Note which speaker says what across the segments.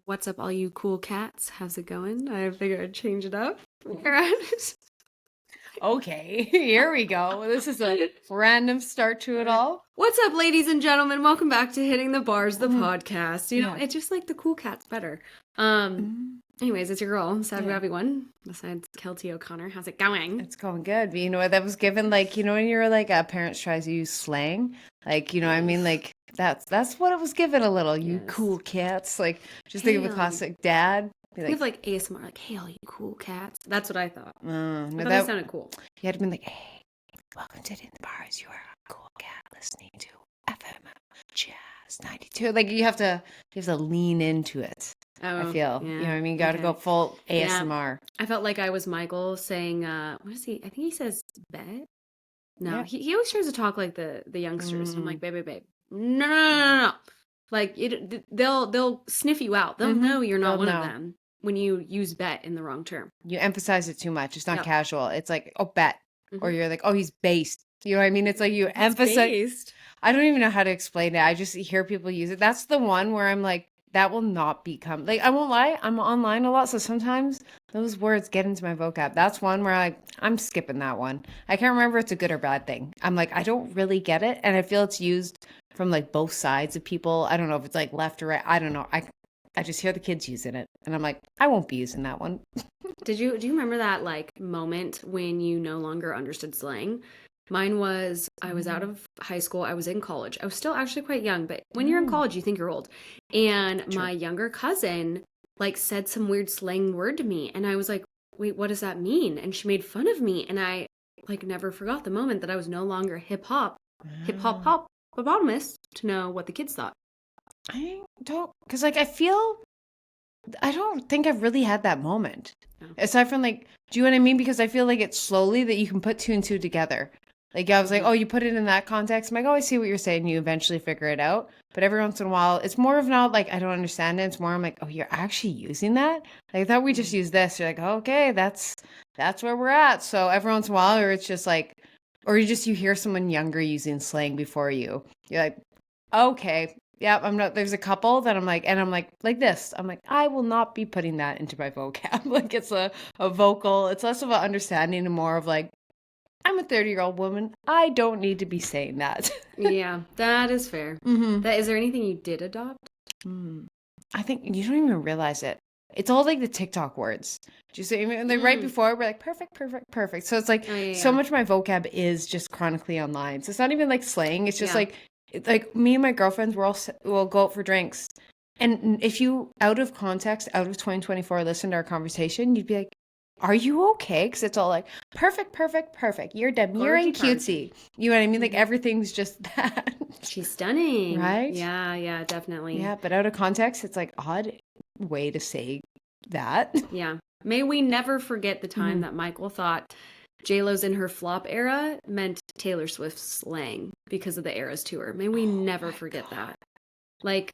Speaker 1: What's up, all you cool cats? How's it going? I figured I'd change it up.
Speaker 2: Okay, here we go. This is a random start to it all.
Speaker 1: What's up, ladies and gentlemen? Welcome back to Hitting the Bars, the
Speaker 2: Mhm.
Speaker 1: podcast. You know,
Speaker 2: Yeah.
Speaker 1: it's just like the cool cats better. Anyways, it's your girl, Sad Grabby One, besides Keltie O'Connor. How's it going?
Speaker 2: It's going good. But you know what that was given? Like, you know, when you're like parents tries to use slang, like, you know, I mean, like that's what it was given a little. You
Speaker 1: Yes.
Speaker 2: cool cats. Like, just think of a
Speaker 1: Hey,
Speaker 2: classic dad. Be
Speaker 1: Think of like ASMR, like, hey, all you cool cats. That's what I thought.
Speaker 2: no,
Speaker 1: I thought
Speaker 2: that
Speaker 1: that sounded cool.
Speaker 2: you had to be like, hey, welcome to the Bars. You are a cool cat listening to FM Jazz 92. Like, you have to lean into it. I feel, you know what I mean? Got to go full ASMR.
Speaker 1: I felt like I was Michael saying, what is he? I think he says bet. No,
Speaker 2: Yeah.
Speaker 1: he always tries to talk like the youngsters. And I'm like, babe. No. Like they'll sniff you out. They'll know you're not one of them when you use bet in the wrong term.
Speaker 2: You emphasize it too much. It's not casual. It's like, oh, bet. Or you're like, oh, he's based. You know what I mean? It's like you emphasize.
Speaker 1: Based.
Speaker 2: I don't even know how to explain it. I just hear people use it. That's the one where I'm like, that will not become, like, I won't lie. I'm online a lot. So sometimes those words get into my vocab. That's one where I'm skipping that one. I can't remember if it's a good or bad thing. I'm like, I don't really get it. And I feel it's used from like both sides of people. I don't know if it's like left or right. I don't know. I just hear the kids using it. And I'm like, I won't be using that one.
Speaker 1: Do you remember that like moment when you no longer understood slang? Mine was, I was out of high school. I was in college. I was still actually quite young, but when you're in college, you think you're old. And my younger cousin like said some weird slang word to me. And I was like, wait, what does that mean? And she made fun of me. And I like never forgot the moment that I was no longer hip hop hippopotamus to know what the kids thought.
Speaker 2: I don't, because like I don't think I've really had that moment.
Speaker 1: No.
Speaker 2: Aside from like, do you know what I mean? Because I feel like it's slowly that you can put two and two together. Like I was like, oh, you put it in that context. I'm like, oh, I see what you're saying. You eventually figure it out. But every once in a while, it's more of not like I don't understand it. It's more I'm like, oh, you're actually using that? Like I thought we just used this. You're like, oh, okay, that's where we're at. So every once in a while, or it's just like, or you hear someone younger using slang before you. You're like, okay, yeah, I'm not. There's a couple that I'm like, and I'm like this. I'm like, I will not be putting that into my vocab. Like it's a vocal. It's less of an understanding and more of like, I'm a 30-year-old woman. I don't need to be saying that.
Speaker 1: Yeah, that is fair. Is there anything you did adopt?
Speaker 2: I think you don't even realize it. It's all like the TikTok words. Just like right before we're like perfect. So it's like so much of my vocab is just chronically online. So it's not even like slang. It's just like me and my girlfriends we'll go out for drinks. And if you out of context, out of 2024, listen to our conversation, you'd be like, are you okay? Because it's all like perfect. You're demure and cutesy. You know what I mean? Like everything's just that.
Speaker 1: She's stunning.
Speaker 2: Right?
Speaker 1: Yeah, definitely.
Speaker 2: Yeah, but out of context, it's like odd way to say that.
Speaker 1: Yeah. May we never forget the time that Michael thought J-Lo's in her flop era meant Taylor Swift's slang because of the Eras tour. May we never forget that. Like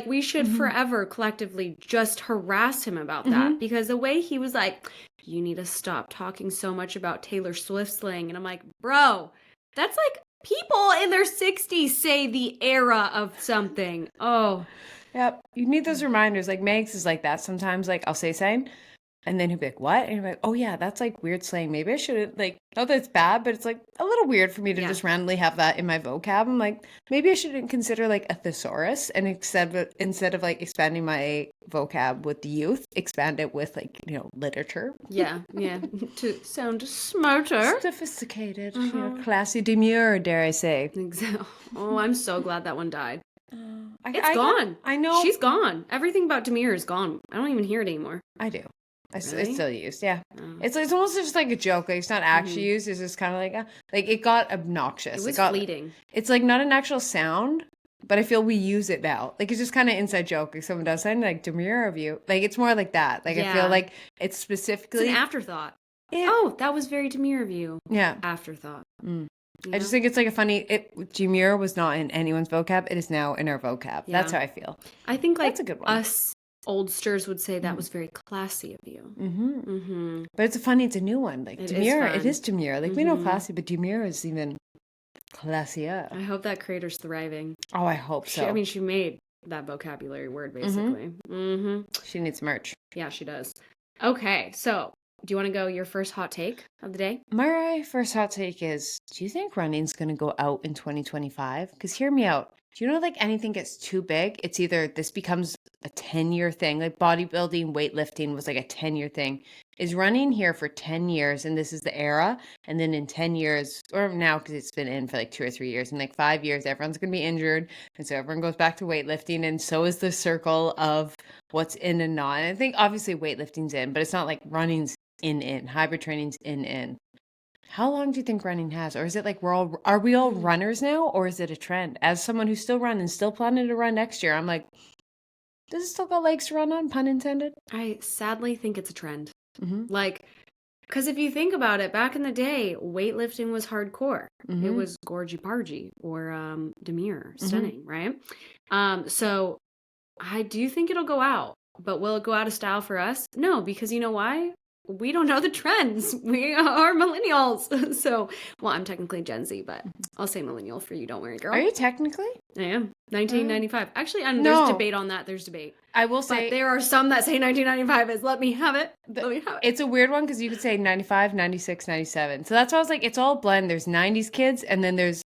Speaker 1: we should forever collectively just harass him about that because the way he was like, you need to stop talking so much about Taylor Swift slang. And I'm like, bro, that's like people in their 60s say the era of something. Oh.
Speaker 2: Yep. You need those reminders. Like Megs is like that. Sometimes like I'll say something and then he'll be like, what? And you're like, oh yeah, that's like weird slang. Maybe I shouldn't like, not that it's bad, but it's like a little weird for me to just randomly have that in my vocab. I'm like, maybe I shouldn't consider like a thesaurus and instead of like expanding my vocab with the youth, expand it with like, you know, literature.
Speaker 1: Yeah. To sound smarter.
Speaker 2: Sophisticated, you know, classy, demure, dare I say.
Speaker 1: Oh, I'm so glad that one died. It's gone.
Speaker 2: I know.
Speaker 1: She's gone. Everything about Demure is gone. I don't even hear it anymore.
Speaker 2: I do.
Speaker 1: Really?
Speaker 2: It's still used, yeah. It's almost just like a joke. Like it's not actually used. It's just kind of like it got obnoxious.
Speaker 1: It was fleeting.
Speaker 2: It's like not an actual sound, but I feel we use it now. Like it's just kind of inside joke. Like someone does something like demure of you. Like it's more like that. Like I feel like it's specifically
Speaker 1: it's an afterthought. Oh, that was very demure of you.
Speaker 2: Yeah.
Speaker 1: Afterthought.
Speaker 2: I just think it's like a funny. Demure was not in anyone's vocab. It is now in our vocab. Yeah. That's how I feel.
Speaker 1: I think like
Speaker 2: that's a good one.
Speaker 1: Us oldsters would say that was very classy of you.
Speaker 2: But it's it's a new one. Like demure, it is demure. Like we know classy, but demure is even classier.
Speaker 1: I hope that creator's thriving.
Speaker 2: Oh, I hope so.
Speaker 1: She made that vocabulary word, basically. Mm-hmm.
Speaker 2: She needs merch.
Speaker 1: Yeah, she does. Okay, so do you want to go your first hot take of the day?
Speaker 2: My first hot take is, do you think running's going to go out in 2025? Because hear me out. Do you know, like, anything gets too big, it's either this becomes a 10-year thing, like bodybuilding, weightlifting was like a 10-year thing. Is running here for 10 years and this is the era? And then in 10 years, or now because it's been in for like 2 or 3 years, in like 5 years, everyone's going to be injured. And so everyone goes back to weightlifting. And so is the circle of what's in and not. And I think obviously weightlifting's in, but it's not like running's in. Hybrid training's in. How long do you think running has? Or is it like are we all runners now? Or is it a trend? As someone who's still running, still planning to run next year, I'm like, does it still got legs to run on? Pun intended.
Speaker 1: I sadly think it's a trend.
Speaker 2: Mm-hmm.
Speaker 1: Like, because if you think about it, back in the day, weightlifting was hardcore.
Speaker 2: Mm-hmm.
Speaker 1: It was gorgy pargy or demure, stunning, right? So I do think it'll go out, but will it go out of style for us? No, because you know why? We don't know the trends. We are millennials. So, well, I'm technically Gen Z, but I'll say millennial for you. Don't worry, girl.
Speaker 2: Are you technically?
Speaker 1: I am. 1995. Actually,
Speaker 2: No.
Speaker 1: there's debate on that. There's debate.
Speaker 2: I will
Speaker 1: But
Speaker 2: say
Speaker 1: there are some that say 1995 is let me have it. Let me have it.
Speaker 2: it's a weird one because you could say 95, 96, 97. So that's why I was like, it's all blend. There's 90s kids and then there's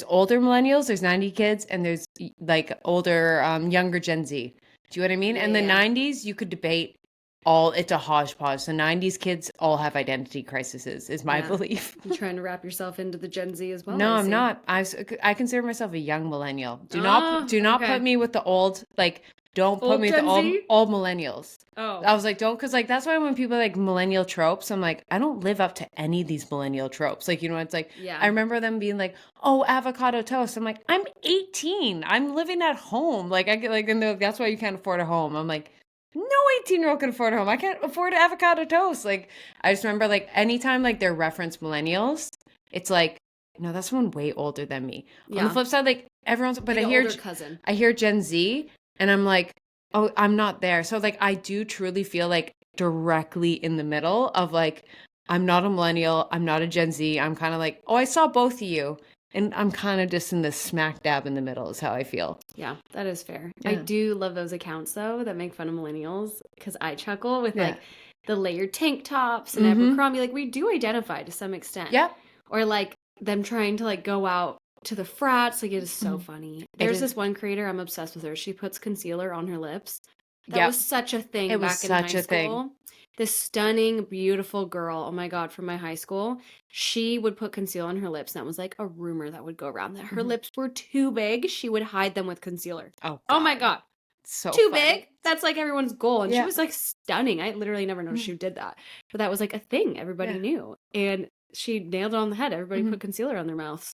Speaker 2: older millennials, there's 90 kids, and there's like older, younger Gen Z. Do you know what I mean?
Speaker 1: Yeah,
Speaker 2: and the
Speaker 1: yeah.
Speaker 2: 90s, you could debate it's a hodgepodge. So 90s kids all have identity crises, is my
Speaker 1: Yeah.
Speaker 2: belief.
Speaker 1: You're trying to wrap yourself into the Gen Z as well.
Speaker 2: No,
Speaker 1: I
Speaker 2: I'm
Speaker 1: see.
Speaker 2: not. I consider myself a young millennial. Do
Speaker 1: Oh,
Speaker 2: not
Speaker 1: okay.
Speaker 2: put me with the old, like, don't put
Speaker 1: Old
Speaker 2: me with
Speaker 1: Gen
Speaker 2: the
Speaker 1: Z?
Speaker 2: old millennials.
Speaker 1: Oh.
Speaker 2: I was like, don't, because like that's why when people are like millennial tropes, I'm like, I don't live up to any of these millennial tropes. Like, you know, it's like,
Speaker 1: Yeah.
Speaker 2: I remember them being like, oh, avocado toast. I'm like, I'm 18. I'm living at home. Like, I get like, and they're like, that's why you can't afford a home. I'm like, no 18-year-old can afford a home. I can't afford avocado toast. Like, I just remember like anytime like they're referenced millennials, it's like, no, that's someone way older than me. On the
Speaker 1: Yeah.
Speaker 2: flip side, like everyone's, but
Speaker 1: Like
Speaker 2: I
Speaker 1: an
Speaker 2: hear
Speaker 1: older cousin.
Speaker 2: I hear Gen Z and I'm like, oh, I'm not there. So like I do truly feel like directly in the middle of like, I'm not a millennial, I'm not a Gen Z. I'm kind of like, oh, I saw both of you. And I'm kind of just in the smack dab in the middle is how I feel.
Speaker 1: Yeah, that is fair.
Speaker 2: Yeah.
Speaker 1: I do love those accounts though that make fun of millennials because I chuckle with
Speaker 2: Yeah.
Speaker 1: like the layered tank tops and
Speaker 2: Mhm.
Speaker 1: Abercrombie. Like we do identify to some extent.
Speaker 2: Yep.
Speaker 1: Or like them trying to like go out to the frats. Like it is so
Speaker 2: Mhm.
Speaker 1: funny.
Speaker 2: It
Speaker 1: There's
Speaker 2: is.
Speaker 1: this one creator, I'm obsessed with her. She puts concealer on her lips. That
Speaker 2: Yep.
Speaker 1: was such a thing
Speaker 2: It was
Speaker 1: back in
Speaker 2: such
Speaker 1: high
Speaker 2: a thing.
Speaker 1: school. This stunning, beautiful girl, oh my God, from my high school, she would put concealer on her lips. And that was like a rumor that would go around that her
Speaker 2: Mhm.
Speaker 1: lips were too big. She would hide them with concealer.
Speaker 2: Oh,
Speaker 1: Oh my God.
Speaker 2: So
Speaker 1: Too
Speaker 2: funny.
Speaker 1: big? That's like everyone's goal. And she
Speaker 2: Yeah.
Speaker 1: was like stunning. I literally never noticed she did that. But that was like a thing everybody
Speaker 2: Yeah.
Speaker 1: knew. And she nailed it on the head. Everybody
Speaker 2: Mhm.
Speaker 1: put concealer on their mouths.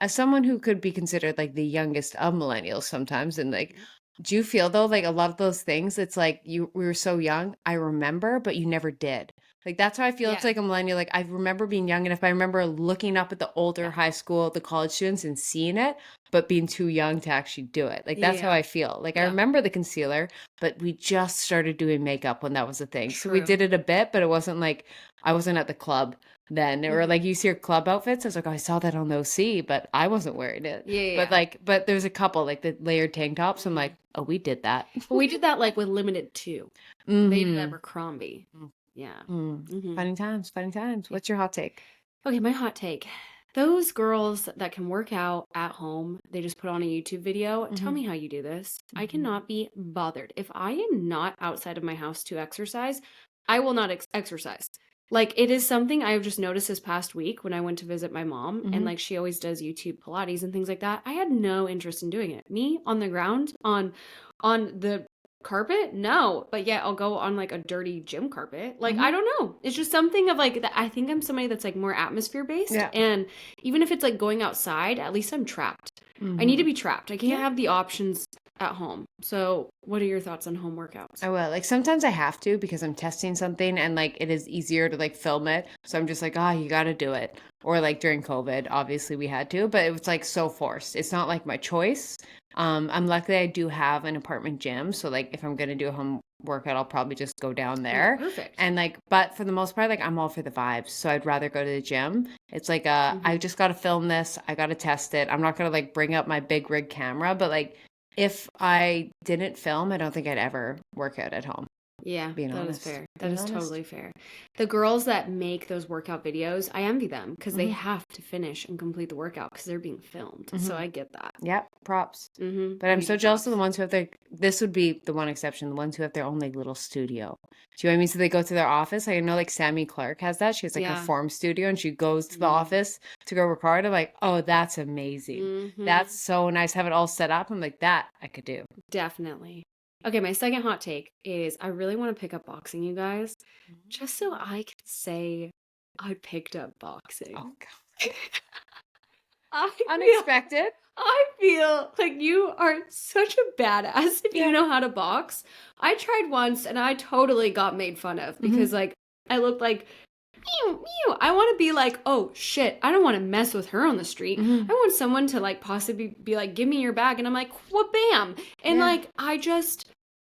Speaker 2: As someone who could be considered like the youngest of millennials sometimes, and like, do you feel though like a lot of those things, it's like we were so young, I remember, but you never did. Like that's how I feel. It's
Speaker 1: Yeah.
Speaker 2: like a millennial. Like I remember being young enough. I remember looking up at the older
Speaker 1: Yeah.
Speaker 2: high school, the college students, and seeing it, but being too young to actually do it. Like that's how
Speaker 1: Yeah.
Speaker 2: I feel. Like I
Speaker 1: Yeah.
Speaker 2: remember the concealer, but we just started doing makeup when that was a thing. So we
Speaker 1: True.
Speaker 2: did it a bit, but it wasn't like I wasn't at the club then, or
Speaker 1: Mhm.
Speaker 2: like you see your club outfits. I was like, oh, I saw that on the OC, but I wasn't wearing it.
Speaker 1: Yeah.
Speaker 2: But like, but there's a couple like the layered tank tops. I'm like, oh, we did that.
Speaker 1: But we did that like with Limited too. They did
Speaker 2: Mhm.
Speaker 1: Abercrombie.
Speaker 2: Mm.
Speaker 1: Yeah.
Speaker 2: Mm.
Speaker 1: Mhm.
Speaker 2: Funny times, funny times. What's your hot take?
Speaker 1: Okay, my hot take. Those girls that can work out at home, they just put on a YouTube video. Tell
Speaker 2: Mhm.
Speaker 1: me how you do this. I
Speaker 2: Mhm.
Speaker 1: cannot be bothered. If I am not outside of my house to exercise, I will not exercise. Like it is something I've just noticed this past week when I went to visit my mom and
Speaker 2: Mhm.
Speaker 1: like she always does YouTube Pilates and things like that. I had no interest in doing it. Me on the ground on the carpet? No. But yeah, I'll go on like a dirty gym carpet. Like, I
Speaker 2: Mhm.
Speaker 1: don't know. It's just something of like that. I think I'm somebody that's like more atmosphere based.
Speaker 2: Yeah.
Speaker 1: And even if it's like going outside, at least I'm trapped. I need to
Speaker 2: Mhm.
Speaker 1: be trapped. I can't
Speaker 2: Yeah.
Speaker 1: have the options at home. So, what are your thoughts on home workouts?
Speaker 2: I will. Like sometimes I have to because I'm testing something and like it is easier to like film it. So I'm just like, oh, you got to do it. Or like during COVID, obviously we had to, but it was like so forced. It's not like my choice. I'm lucky I do have an apartment gym. So like if I'm going to do a home workout, I'll probably just go down there.
Speaker 1: Perfect.
Speaker 2: And like, but for the most part, like I'm all for the vibes. So I'd rather go to the gym. It's like, I
Speaker 1: Mhm.
Speaker 2: just got to film this. I got to test it. I'm not going to like bring up my big rig camera, but like, if I didn't film, I don't think I'd ever work out at home.
Speaker 1: Yeah,
Speaker 2: Being
Speaker 1: that
Speaker 2: honest.
Speaker 1: is fair. That
Speaker 2: Being
Speaker 1: is
Speaker 2: honest.
Speaker 1: totally fair. The girls that make those workout videos, I envy them because they
Speaker 2: Mhm.
Speaker 1: have to finish and complete the workout because they're being filmed. So
Speaker 2: Mhm.
Speaker 1: I get that.
Speaker 2: Yep, props.
Speaker 1: Mm-hmm.
Speaker 2: But I'm so jealous of the ones who have their, this would be the one exception, the ones who have their own like little studio. Do you know what I mean? So they go to their office. I know like Sammy Clark has that. She has like her
Speaker 1: Yeah.
Speaker 2: form studio and she goes to the
Speaker 1: Mhm.
Speaker 2: office to go record. I'm like, oh, that's amazing.
Speaker 1: Mhm.
Speaker 2: That's so nice. Have it all set up. I'm like, that I could do.
Speaker 1: Definitely. Okay, my second hot take is I really want to pick up boxing, you guys, just so I can say I picked up boxing.
Speaker 2: Oh, God.
Speaker 1: I feel,
Speaker 2: Unexpected.
Speaker 1: I feel like you are such a badass if
Speaker 2: Yeah.
Speaker 1: you know how to box. I tried once and I totally got made fun of because like I looked like mew, mew. I want to be like, oh shit, I don't want to mess with her on the street. I want someone to like possibly be like, give me your bag. And I'm like, what bam? And
Speaker 2: Yeah.
Speaker 1: like,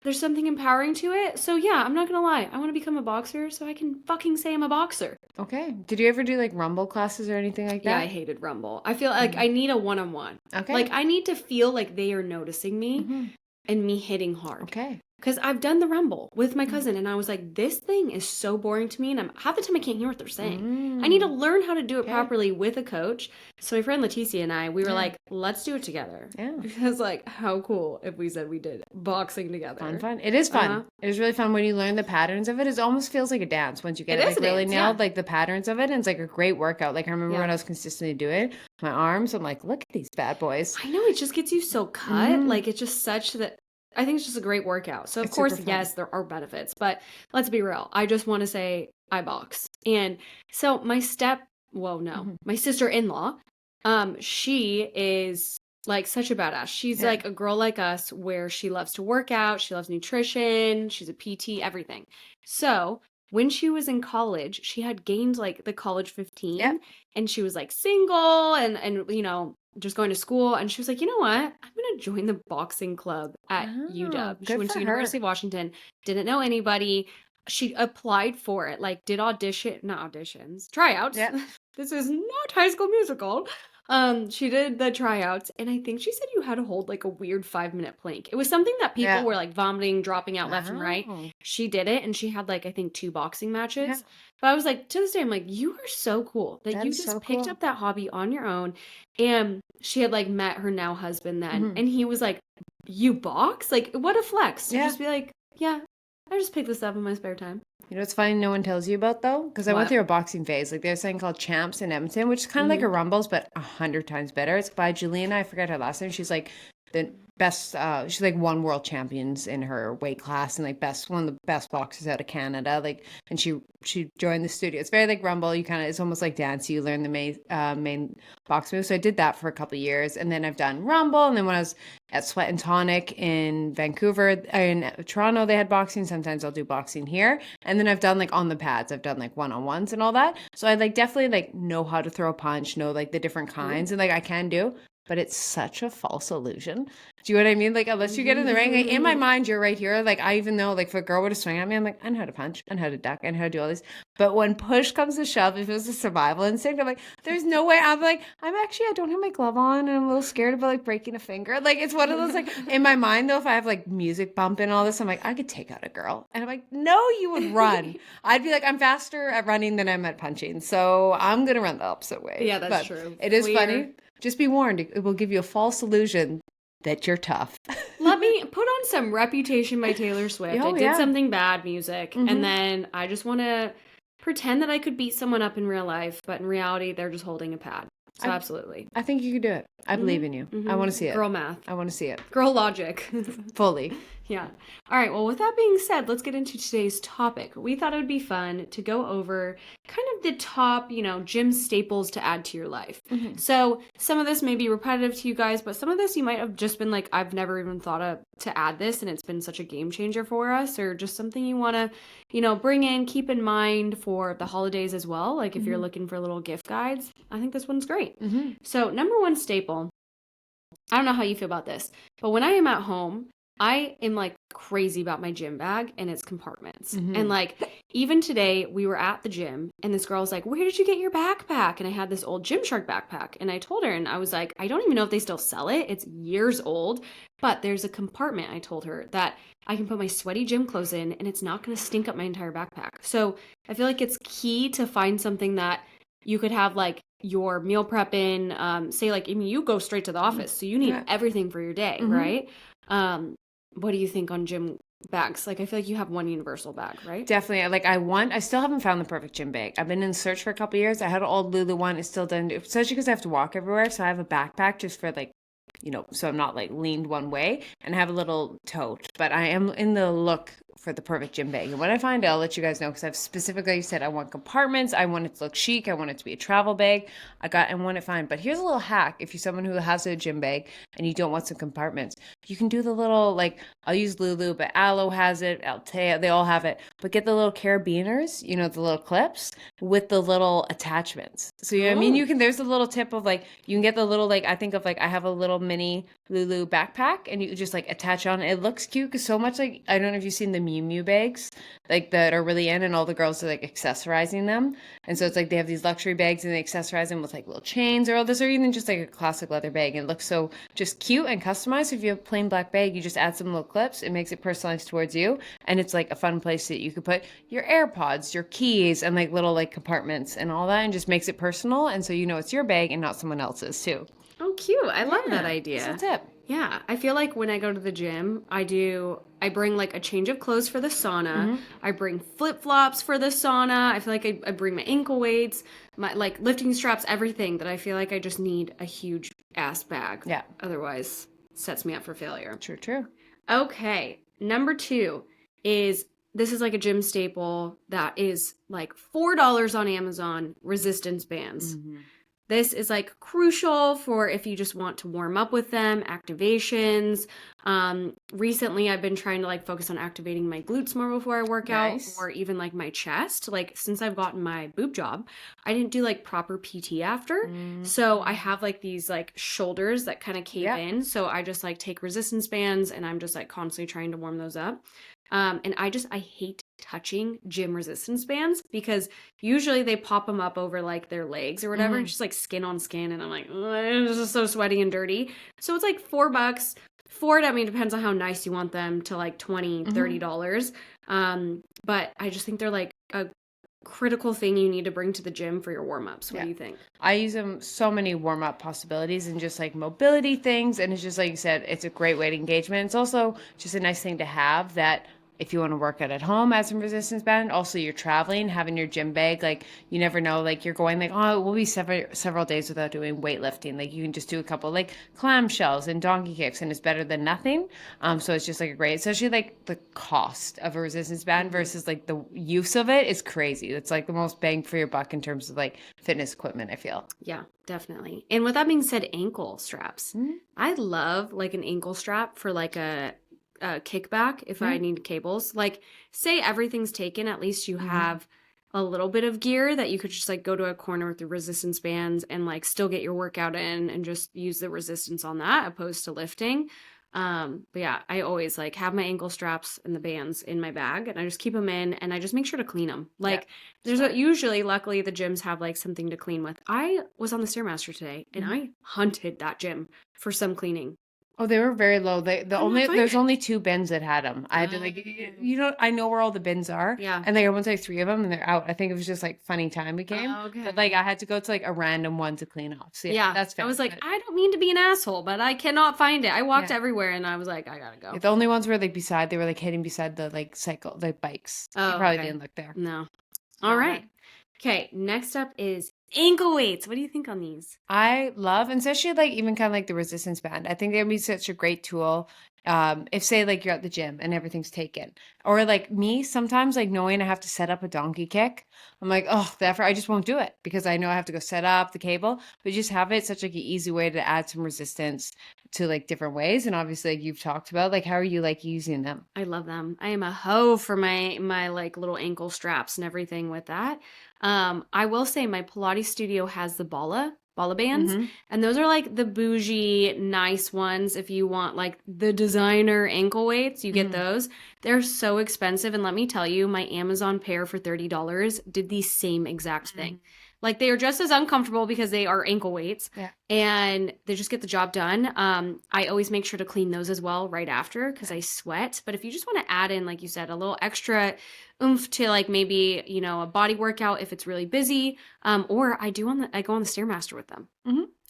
Speaker 1: there's something empowering to it. So yeah, I'm not gonna lie. I want to become a boxer so I can fucking say I'm a boxer.
Speaker 2: Okay. Did you ever do like Rumble classes or anything like
Speaker 1: Yeah,
Speaker 2: that?
Speaker 1: I hated Rumble. I feel like I need a one-on-one.
Speaker 2: Okay.
Speaker 1: Like I need to feel like they are noticing me
Speaker 2: Mhm.
Speaker 1: and me hitting hard.
Speaker 2: Okay.
Speaker 1: Because I've done the Rumble with my cousin and I was like, this thing is so boring to me and half the time I can't hear what they're saying. I need to learn how to do it properly with a coach. So my friend Leticia and I, we were like, let's do it together.
Speaker 2: Yeah.
Speaker 1: Because like, how cool if we said we did boxing together.
Speaker 2: Fun. It is fun. It is really fun when you learn the patterns of it. It almost feels like a dance once you get
Speaker 1: It
Speaker 2: it
Speaker 1: is
Speaker 2: like
Speaker 1: a
Speaker 2: really
Speaker 1: dance,
Speaker 2: nailed,
Speaker 1: yeah.
Speaker 2: like the patterns of it. And it's like a great workout. Like I remember when I was consistently doing my arms, I'm like, look at these bad boys.
Speaker 1: I know, it just gets you so cut. Like it's just such that I think it's just a great workourt. So of course, yes, there are benefits, but let's be real. I just want to say I box. And so my my sister-in-law, she is like such a badass. She's like a girl like us where she loves to work out, she loves nutrition, she's a PT, everything. So when she was in college, she had gained like the college 15 and she was like single and you know, just going to school. And she was like, you know what? I'm going to join the boxing club at UW. She went to University of Washington, didn't know anybody. She applied for it, like did tryouts.
Speaker 2: Yeah.
Speaker 1: This is not High School Musical. She did the tryouts, and I think she said you had to hold like a weird 5-minute plank. It was something that people were like vomiting, dropping out left and right. She did it, and she had like I think 2 boxing matches.
Speaker 2: Yeah.
Speaker 1: But I was like, to this day, I'm like, you are so cool that you just picked up that hobby on your own. And she had like met her now husband then, and he was like, you box? Like, what a flex to just be like, yeah, I just picked this up in my spare time.
Speaker 2: You know what's funny no one tells you about though? Because I went through a boxing phase. Like there's something called Champs in Edmonton, which is kind of like a Rumbles, but 100 times better. It's by Juliana. I forget her last name. She's like the best. She's like won world champions in her weight class and like one of the best boxers out of Canada. Like, and she joined the studio. It's very like Rumble. You kind of, it's almost like dance. You learn the main box moves. So I did that for a couple of years, and then I've done Rumble. And then when I was at Sweat and Tonic in Vancouver, in Toronto, they had boxing. Sometimes I'll do boxing here, and then I've done like on the pads. I've done like one-on-ones and all that. So I like definitely like know how to throw a punch, know like the different kinds, and like I can do. But it's such a false illusion. Do you know what I mean? Like, unless you get in the ring, like, in my mind, you're right here. Like, I even know, like, if a girl were to swing at me, I'm like, I know how to punch, I know how to duck, I know how to do all this. But when push comes to shove, if it was a survival instinct, I'm like, there's no way. I'm like, I don't have my glove on, and I'm a little scared about, like, breaking a finger. Like, it's one of those, like, in my mind, though, if I have, like, music bumping and all this, I'm like, I could take out a girl. And I'm like, no, you would run. I'd be like, I'm faster at running than I'm at punching. So I'm going to run the opposite way.
Speaker 1: Yeah, that's true.
Speaker 2: It is funny. Just be warned, it will give you a false illusion that you're tough.
Speaker 1: Let me put on some Reputation by Taylor Swift. I did something bad music, and then I just want to pretend that I could beat someone up in real life, but in reality, they're just holding a pad. So absolutely.
Speaker 2: I think you could do it. I believe in you. I want to see it.
Speaker 1: Girl math.
Speaker 2: I want to see it.
Speaker 1: Girl logic.
Speaker 2: Fully.
Speaker 1: Yeah. All right. Well, with that being said, let's get into today's topic. We thought it would be fun to go over kind of the top, gym staples to add to your life. So some of this may be repetitive to you guys, but some of this you might have just been like, I've never even thought to add this, and it's been such a game changer for us, or just something you want to, bring in, keep in mind for the holidays as well. Like if you're looking for little gift guides, I think this one's great. So number one staple, I don't know how you feel about this, but when I am at home, I am like crazy about my gym bag and its compartments.
Speaker 2: Mhm.
Speaker 1: And like even today we were at the gym and this girl's like, "Where did you get your backpack?" And I had this old Gymshark backpack and I told her and I was like, "I don't even know if they still sell it. It's years old, but there's a compartment," I told her, "that I can put my sweaty gym clothes in and it's not going to stink up my entire backpack." So, I feel like it's key to find something that you could have like your meal prep in, say like, I mean, you go straight to the office, so you need
Speaker 2: Yeah.
Speaker 1: everything for your day,
Speaker 2: Mhm.
Speaker 1: right? What do you think on gym bags? Like, I feel like you have one universal bag, right?
Speaker 2: Definitely. Like I still haven't found the perfect gym bag. I've been in search for a couple years. I had an old Lulu one. It still doesn't do, especially because I have to walk everywhere. So I have a backpack just for like, so I'm not like leaned one way, and I have a little tote. But I am in the look for the perfect gym bag. And when I find it, I'll let you guys know, because I've specifically said I want compartments. I want it to look chic. I want it to be a travel bag. I want it fine. But here's a little hack. If you're someone who has a gym bag and you don't want some compartments, you can do the little, like, I'll use Lulu, but Aloe has it, Altea, they all have it. But get the little carabiners, the little clips with the little attachments. So, you know what I mean?
Speaker 1: Oh.
Speaker 2: There's a little tip of like, you can get the little, like, I think of like, I have a little mini Lulu backpack and you just like attach on. It looks cute because so much, like, I don't know if you've seen the Miu Miu bags, like, that are really in, and all the girls are like accessorizing them. And so it's like they have these luxury bags and they accessorize them with like little chains or all this, or even just like a classic leather bag. And it looks so just cute and customized. If you have a plain black bag, you just add some little clips. It makes it personalized towards you. And it's like a fun place that you could put your AirPods, your keys, and like little like compartments and all that, and just makes it personal. And so it's your bag and not someone else's too.
Speaker 1: Oh, cute. I love that
Speaker 2: Yeah,
Speaker 1: idea.
Speaker 2: that's a tip.
Speaker 1: Yeah, I feel like when I go to the gym, I bring like a change of clothes for the sauna. I bring flip-flops for the sauna. I feel like I bring my ankle weights, my like lifting straps, everything that I feel like I just need a huge ass bag.
Speaker 2: Yeah.
Speaker 1: Otherwise, sets me up for failure.
Speaker 2: True.
Speaker 1: Okay, number 2 is this is like a gym staple that is like $4 on Amazon, resistance bands. This is like crucial for if you just want to warm up with them, activations. Recently, I've been trying to like focus on activating my glutes more before I work out, or even like my chest. Like since I've gotten my boob job, I didn't do like proper PT after. So I have like these like shoulders that kind of cave in. So I just like take resistance bands and I'm just like constantly trying to warm those up. And I hate touching gym resistance bands because usually they pop them up over like their legs or whatever. And it's just like skin on skin. And I'm like, this is so sweaty and dirty. So it's like $4. Ford, I mean, depends on how nice you want them, to like $20, $30. But I just think they're like a critical thing you need to bring to the gym for your warm-ups. What do you think?
Speaker 2: I use them so many warm-up possibilities and just like mobility things. And it's just like you said, it's a great way to engagement. It's also just a nice thing to have that if you want to work out at home, add some resistance band. Also, you're traveling, having your gym bag, like you never know, like you're going like, oh, we'll be several days without doing weightlifting. Like you can just do a couple like clamshells and donkey kicks, and it's better than nothing. So it's just like a great, especially like the cost of a resistance band versus like the use of it is crazy. It's like the most bang for your buck in terms of like fitness equipment, I feel.
Speaker 1: Yeah, definitely. And with that being said, ankle straps. I love like an ankle strap for like a kickback if I need cables. Like say everything's taken, at least you have a little bit of gear that you could just like go to a corner with the resistance bands and like still get your workout in and just use the resistance on that opposed to lifting. But yeah, I always like have my ankle straps and the bands in my bag and I just keep them in and I just make sure to clean them. Like usually, luckily the gyms have like something to clean with. I was on the Stairmaster today and I hunted that gym for some cleaning.
Speaker 2: Oh, they were very low. There's only 2 bins that had them. I had to like, I know where all the bins are.
Speaker 1: Yeah.
Speaker 2: And like I went to like 3 of them and they're out. I think it was just like funny time we came.
Speaker 1: Oh, okay.
Speaker 2: But like I had to go to like a random one to clean off. So yeah, that's fair.
Speaker 1: I was like, I don't mean to be an asshole, but I cannot find it. I walked everywhere and I was like, I gotta go.
Speaker 2: The only ones were like they were like hitting beside the like bikes.
Speaker 1: Oh,
Speaker 2: you probably didn't look there.
Speaker 1: No. All right. Okay, next up is ankle weights. What do you think on these?
Speaker 2: I love, and especially like even kind of like the resistance band. I think they'd be such a great tool. If say like you're at the gym and everything's taken, or like me, sometimes like knowing I have to set up a donkey kick, I'm like, oh, therefore I just won't do it because I know I have to go set up the cable. But just have it such like an easy way to add some resistance to like different ways. And obviously like you've talked about, like how are you like using them?
Speaker 1: I love them. I am a hoe for my like little ankle straps and everything with that. I will say my Pilates studio has the ball bala bands.
Speaker 2: Mm-hmm.
Speaker 1: And those are like the bougie, nice ones. If you want like the designer ankle weights, you get those. They're so expensive. And let me tell you, my Amazon pair for $30 did the same exact thing. Like they are just as uncomfortable because they are ankle weights and they just get the job done. I always make sure to clean those as well right after because I sweat. But if you just want to add in, like you said, a little extra oomph to like maybe, you know, a body workout if it's really busy, or I go on the Stairmaster with them.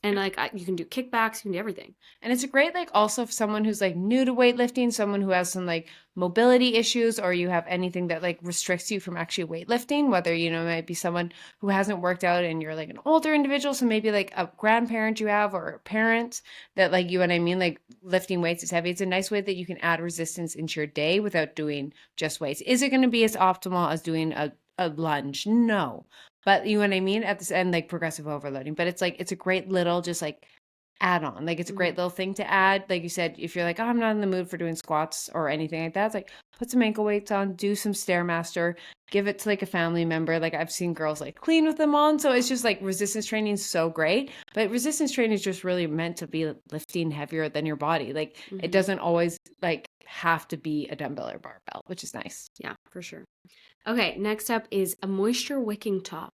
Speaker 1: And like you can do kickbacks, you can do everything.
Speaker 2: And it's a great, like, also for someone who's like new to weightlifting, someone who has some like mobility issues, or you have anything that like restricts you from actually weightlifting, whether, you know, it might be someone who hasn't worked out and you're like an older individual. So maybe like a grandparent you have or a parent that like, you know what I mean? Like lifting weights is heavy. It's a nice way that you can add resistance into your day without doing just weights. Is it going to be as optimal as doing a lunge? No. But you know what I mean? At this end, like progressive overloading. But it's like, it's a great little just like add on. Like it's a great little thing to add. Like you said, if you're like, oh, I'm not in the mood for doing squats or anything like that, it's like put some ankle weights on, do some Stairmaster, give it to like a family member. Like I've seen girls like clean with them on. So it's just like resistance training is so great. But resistance training is just really meant to be lifting heavier than your body. Like it doesn't always like have to be a dumbbell or barbell, which is nice.
Speaker 1: Yeah, for sure. Okay, next up is a moisture wicking top.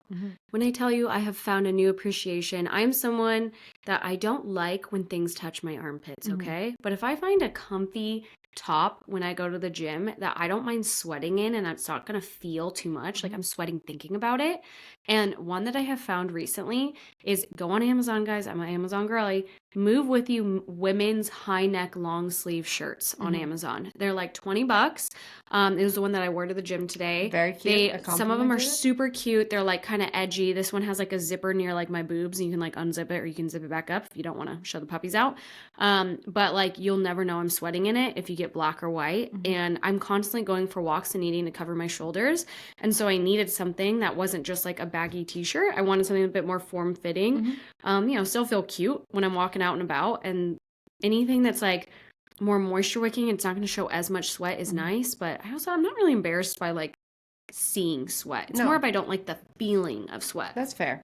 Speaker 1: When I tell you I have found a new appreciation, I'm someone that I don't like when things touch my armpits, okay? But if I find a comfy top when I go to the gym that I don't mind sweating in and it's not going to feel too much, like I'm sweating thinking about it. And one that I have found recently is go on Amazon, guys. I'm an Amazon girly. Move With You women's high neck long sleeve shirts on Amazon. They're like $20. It was the one that I wore to the gym today.
Speaker 2: Very cute.
Speaker 1: Some of them are super cute. They're like kind of edgy. This one has like a zipper near like my boobs and you can like unzip it or you can zip it back up if you don't want to show the puppies out. But like you'll never know I'm sweating in it if you get black or white. And I'm constantly going for walks and needing to cover my shoulders. And so I needed something that wasn't just like a baggy t-shirt. I wanted something a bit more form-fitting. You know, still feel cute when I'm walking out and about. And anything that's like more moisture wicking, it's not going to show as much sweat is nice. But I'm not really embarrassed by like seeing sweat. It's more if I don't like the feeling of sweat.
Speaker 2: That's fair.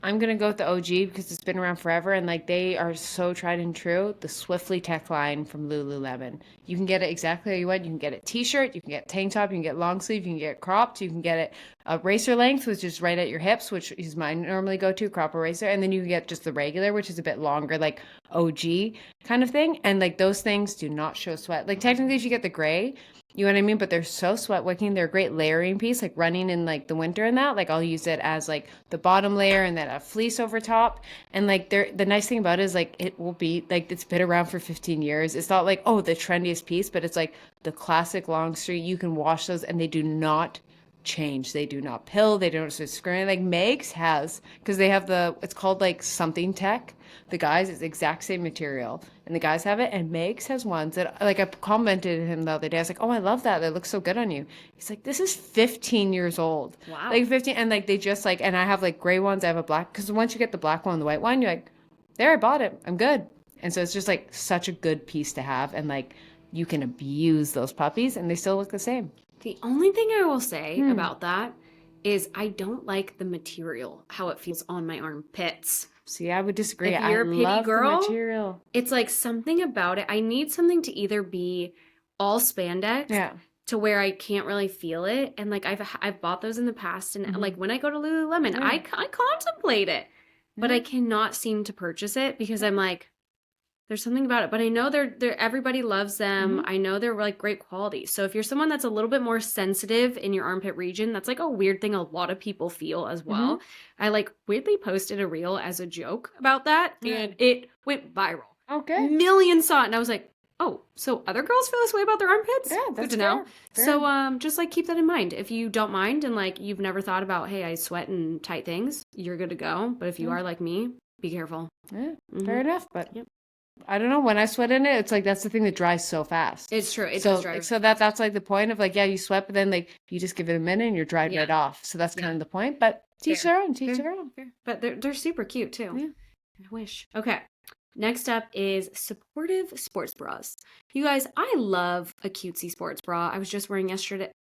Speaker 2: I'm going to go with the OG because it's been around forever and like they are so tried and true. The Swiftly Tech line from Lululemon. You can get it exactly how you want. You can get it t-shirt, you can get tank top, you can get long sleeve, you can get it cropped, you can get it a racer length, which is right at your hips, which is mine normally go to, crop or racer. And then you can get just the regular, which is a bit longer, like OG kind of thing. And like those things do not show sweat. Like technically if you get the gray, you know what I mean? But they're so sweat wicking. They're a great layering piece, like running in like the winter and that. Like I'll use it as like the bottom layer and then a fleece over top. And like the nice thing about it is like it will be like it's been around for 15 years. It's not like, oh, the trendiest piece, but it's like the classic long sleeve. You can wash those and they do not change. They do not pill. They don't scream. Like Meg's has, because they have it's called like something tech. The guys, it's the exact same material. And the guys have it. And Meg's has ones that, like, I commented him the other day. I was like, oh, I love that. That looks so good on you. He's like, this is 15 years old.
Speaker 1: Wow.
Speaker 2: Like 15. And like, they just like, and I have like gray ones. I have a black. Because once you get the black one and the white one, you're like, there, I bought it. I'm good. And so it's just like such a good piece to have. And like, you can abuse those puppies and they still look the same.
Speaker 1: The only thing I will say about that is I don't like the material, how it feels on my armpits.
Speaker 2: See, I would disagree.
Speaker 1: If you're a pity girl,
Speaker 2: the material.
Speaker 1: It's like something about it. I need something to either be all spandex to where I can't really feel it. And like I've bought those in the past. And like when I go to Lululemon, I contemplate it. But I cannot seem to purchase it because I'm like, there's something about it, but I know they're everybody loves them. I know they're like great quality. So if you're someone that's a little bit more sensitive in your armpit region, that's like a weird thing a lot of people feel as well. I like weirdly posted a reel as a joke about that and it went viral.
Speaker 2: Okay.
Speaker 1: Millions saw it and I was like, oh, so other girls feel this way about their armpits?
Speaker 2: Yeah, that's
Speaker 1: good to know.
Speaker 2: Fair.
Speaker 1: So just like keep that in mind. If you don't mind and like you've never thought about, hey, I sweat in tight things, you're good to go. But if you are like me, be careful.
Speaker 2: Yeah, fair enough. But I don't know, when I sweat in it, it's like that's the thing that dries so fast.
Speaker 1: It's true. It does dry.
Speaker 2: So that's like the point of like, yeah, you sweat, but then like you just give it a minute and you're dried right off. So that's kind of the point. But teach their own.
Speaker 1: But they're super cute too.
Speaker 2: Yeah.
Speaker 1: I wish. Okay. Next up is supportive sports bras. You guys, I love a cutesy sports bra. I was just wearing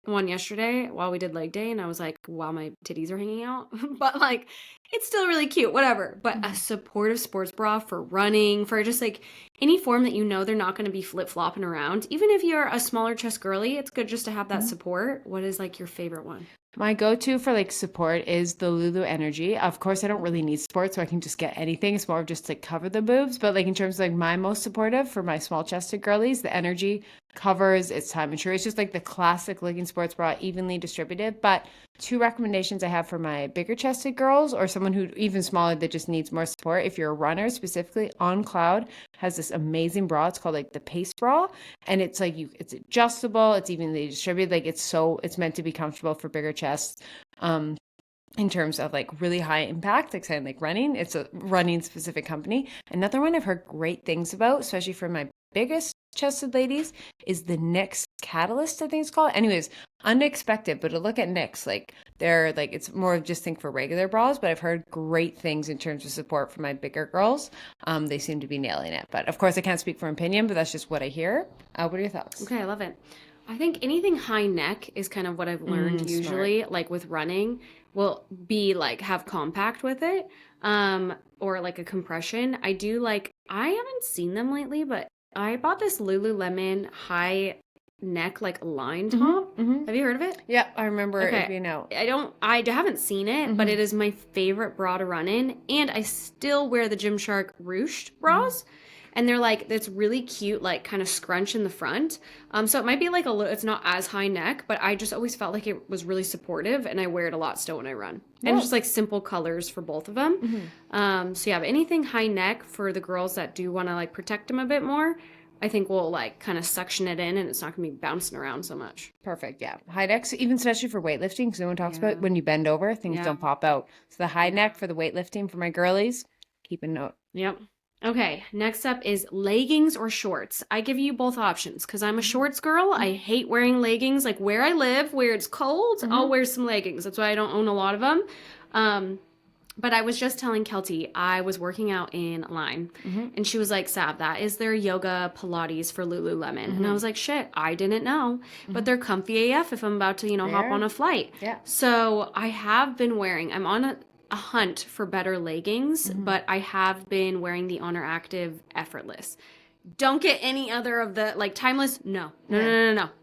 Speaker 1: one yesterday while we did leg day, and I was like, wow, my titties are hanging out. But like, it's still really cute, whatever. But a supportive sports bra for running, for just like any form that you know they're not going to be flip-flopping around. Even if you're a smaller chest girly, it's good just to have that support. What is like your favorite one?
Speaker 2: My go-to for like support is the Lulu Energy. Of course, I don't really need support, so I can just get anything. It's more of just like cover the boobs. But like in terms of like my most supportive for my small chested girlies, the Energy covers, it's time and true. It's just like the classic looking sports bra, evenly distributed. But two recommendations I have for my bigger chested girls or someone who even smaller that just needs more support. If you're a runner, specifically On Cloud has this amazing bra. It's called like the Pace Bra, and it's like it's adjustable, it's evenly distributed. Like it's meant to be comfortable for bigger chests. In terms of like really high impact, like saying like running, it's a running specific company. Another one I've heard great things about, especially for my biggest chested ladies, is the NYX Catalyst, I think it's called. Anyways, unexpected, but to look at NYX, like they're like, it's more of just think for regular bras, but I've heard great things in terms of support for my bigger girls. They seem to be nailing it, but of course I can't speak for opinion, but that's just what I hear. What are your thoughts?
Speaker 1: Okay, I love it. I think anything high neck is kind of what I've learned usually, like with running, will be like have compact with it, or like a compression. I haven't seen them lately, but I bought this Lululemon high neck like line top. Have you heard of it?
Speaker 2: Yeah, I remember it being out.
Speaker 1: I haven't seen it, but it is my favorite bra to run in, and I still wear the Gymshark ruched bras. And they're like, it's really cute, like kind of scrunch in the front. So it might be like a little, it's not as high neck, but I just always felt like it was really supportive, and I wear it a lot still when I run. And just like simple colors for both of them. So yeah, but anything high neck for the girls that do want to like protect them a bit more, I think will like kind of suction it in, and it's not going to be bouncing around so much.
Speaker 2: Perfect. Yeah. High necks, even especially for weightlifting, because no one talks about when you bend over, things don't pop out. So the high neck for the weightlifting for my girlies, keep a note.
Speaker 1: Yep. Okay, next up is leggings or shorts. I give you both options because I'm a shorts girl. I hate wearing leggings. Like where I live, where it's cold, I'll wear some leggings. That's why I don't own a lot of them. But I was just telling Keltie, I was working out in Line, and she was like, Sav, that is their yoga Pilates for Lululemon. And I was like, shit, I didn't know. But they're comfy AF if I'm about to, hop on a flight.
Speaker 2: Yeah.
Speaker 1: So I have been wearing, I'm on a hunt for better leggings, but I have been wearing the Honor Active Effortless. Don't get any other of the like Timeless. No.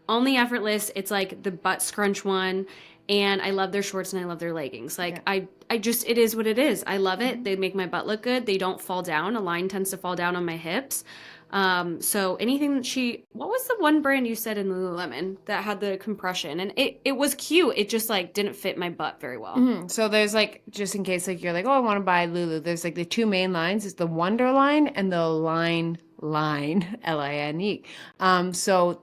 Speaker 1: Only Effortless. It's like the butt scrunch one, and I love their shorts and I love their leggings. Like I just, it is what it is. I love it. They make my butt look good. They don't fall down. A line tends to fall down on my hips. So anything that what was the one brand you said in Lululemon that had the compression, and it was cute. It just like didn't fit my butt very well.
Speaker 2: So there's like, just in case like you're like, oh, I want to buy Lulu. There's like the two main lines is the Wonder line and the Line, Line. So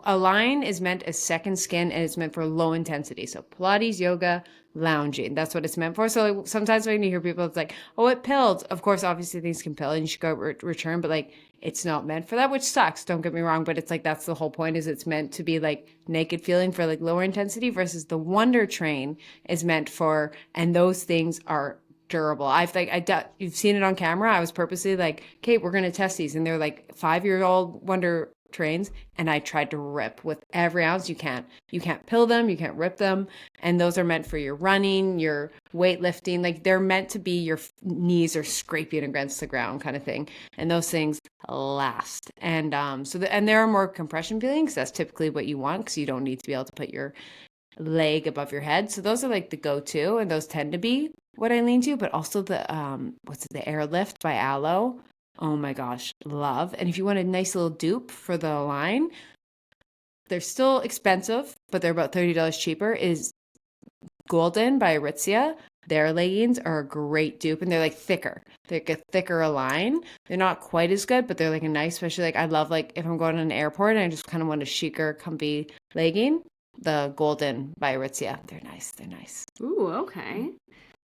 Speaker 2: a line is meant as second skin, and it's meant for low intensity. So Pilates, yoga, lounging. That's what it's meant for. So like, sometimes when you hear people, it's like, oh, it pilled. Of course, obviously things can pill and you should go return, but like it's not meant for that, which sucks. Don't get me wrong, but it's like that's the whole point, is it's meant to be like naked feeling for like lower intensity, versus the Wonder Train is meant for, and those things are durable. You've seen it on camera. I was purposely like, Kate, we're gonna test these, and they're like 5-year-old Wonder Trains, and I tried to rip with every ounce. You can't pill them, you can't rip them, and those are meant for your running, your weightlifting. Like they're meant to be your knees are scraping against the ground kind of thing, and those things last. And and there are more compression feelings. That's typically what you want, because you don't need to be able to put your leg above your head. So those are like the go-to, and those tend to be what I lean to. But also the the Airlift by Aloe. Oh my gosh, love. And if you want a nice little dupe for the line, they're still expensive, but they're about $30 cheaper, is Golden by Aritzia. Their leggings are a great dupe, and they're like thicker. They're like a thicker line. They're not quite as good, but they're like a nice, especially like I love like if I'm going to an airport and I just kind of want a chicer, comfy legging, the Golden by Aritzia. They're nice.
Speaker 1: Ooh, okay.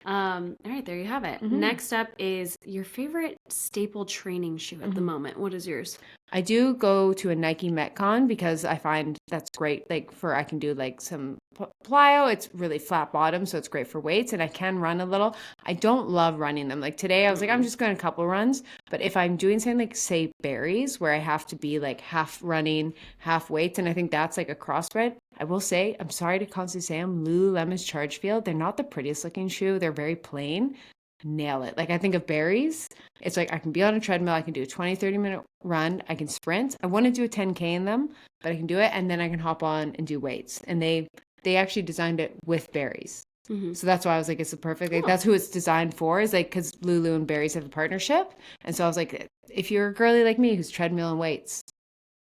Speaker 1: All right, there you have it. Next up is your favorite staple training shoe at the moment. What is yours?
Speaker 2: I do go to a Nike Metcon because I find that's great. Like I can do like some plyo. It's really flat bottom, so it's great for weights, and I can run a little. I don't love running them. Like today, I was like, I'm just going a couple runs. But if I'm doing something like say berries, where I have to be like half running, half weights, and I think that's like a crossbred. I will say, I'm sorry to constantly say, Lululemon's Chargefield. They're not the prettiest looking shoe. They're very plain. Nail it. Like I think of berries, it's like I can be on a treadmill, I can do a 20-30 minute run, I can sprint. I want to do a 10K in them, but I can do it, and then I can hop on and do weights. And they actually designed it with berries. So that's why I was like, it's the perfect, like that's who it's designed for, is like because Lulu and berries have a partnership. And so I was like, if you're a girly like me who's treadmill and weights,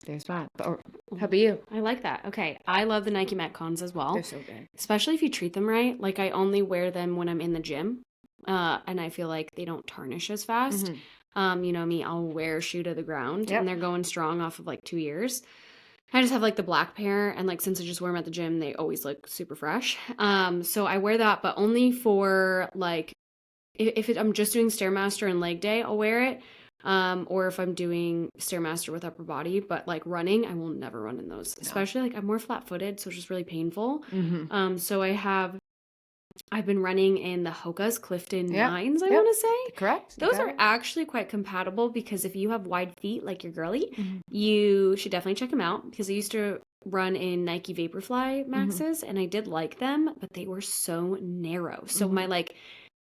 Speaker 2: there's that. How about you?
Speaker 1: I like that. Okay. I love the Nike Metcons as well.
Speaker 2: They're so good.
Speaker 1: Especially if you treat them right. Like I only wear them when I'm in the gym. And I feel like they don't tarnish as fast. You know me, I'll wear a shoe to the ground and they're going strong off of like 2 years. I just have like the black pair, and like since I just wear them at the gym, they always look super fresh. So I wear that, but only for like if I'm just doing Stairmaster and leg day, I'll wear it. Or if I'm doing Stairmaster with upper body, but like running, I will never run in those. Especially like I'm more flat-footed, so it's just really painful. So I've been running in the Hoka's Clifton 9s, I want to say.
Speaker 2: Correct.
Speaker 1: Those are actually quite compatible because if you have wide feet like your girly, you should definitely check them out, because I used to run in Nike Vaporfly Maxes and I did like them, but they were so narrow. So my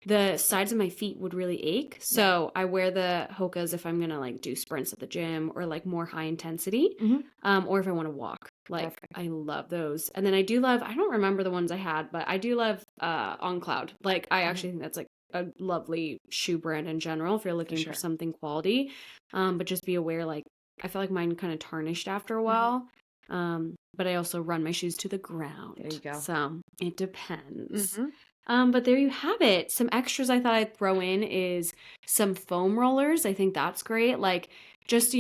Speaker 1: the sides of my feet would really ache. So I wear the Hoka's if I'm going to like do sprints at the gym or like more high intensity, or if I want to walk. Like perfect. I love those. And then I don't remember the ones I had, but I do love On Cloud. Like I actually think that's like a lovely shoe brand in general if you're looking for something quality. But just be aware, like I feel like mine kind of tarnished after a while. But I also run my shoes to the ground.
Speaker 2: There you go.
Speaker 1: So it depends. But there you have it. Some extras I thought I'd throw in is some foam rollers. I think that's great. Like just,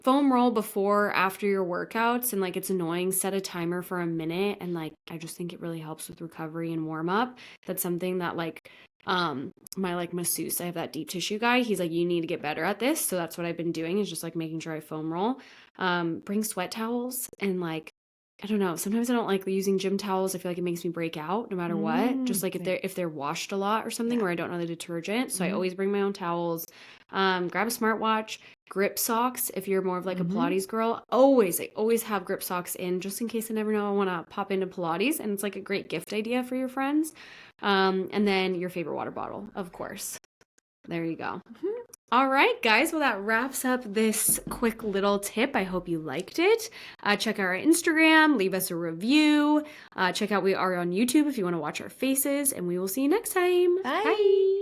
Speaker 1: foam roll before, after your workouts, and like it's annoying, set a timer for a minute, and like I just think it really helps with recovery and warm up. That's something that like my like masseuse, I have that deep tissue guy, he's like, you need to get better at this. So that's what I've been doing, is just like making sure I foam roll. Bring sweat towels, and like I don't know, sometimes I don't like using gym towels. I feel like it makes me break out no matter what. Just like if they're washed a lot or something, or I don't know the detergent. So I always bring my own towels. Grab a smartwatch, grip socks if you're more of like a Pilates girl. I always have grip socks in, just in case I never know I want to pop into Pilates, and it's like a great gift idea for your friends. And then your favorite water bottle, of course. There you go. All right, guys. Well, that wraps up this quick little tip. I hope you liked it. Check out our Instagram. Leave us a review. Check out we are on YouTube if you want to watch our faces. And we will see you next time.
Speaker 2: Bye.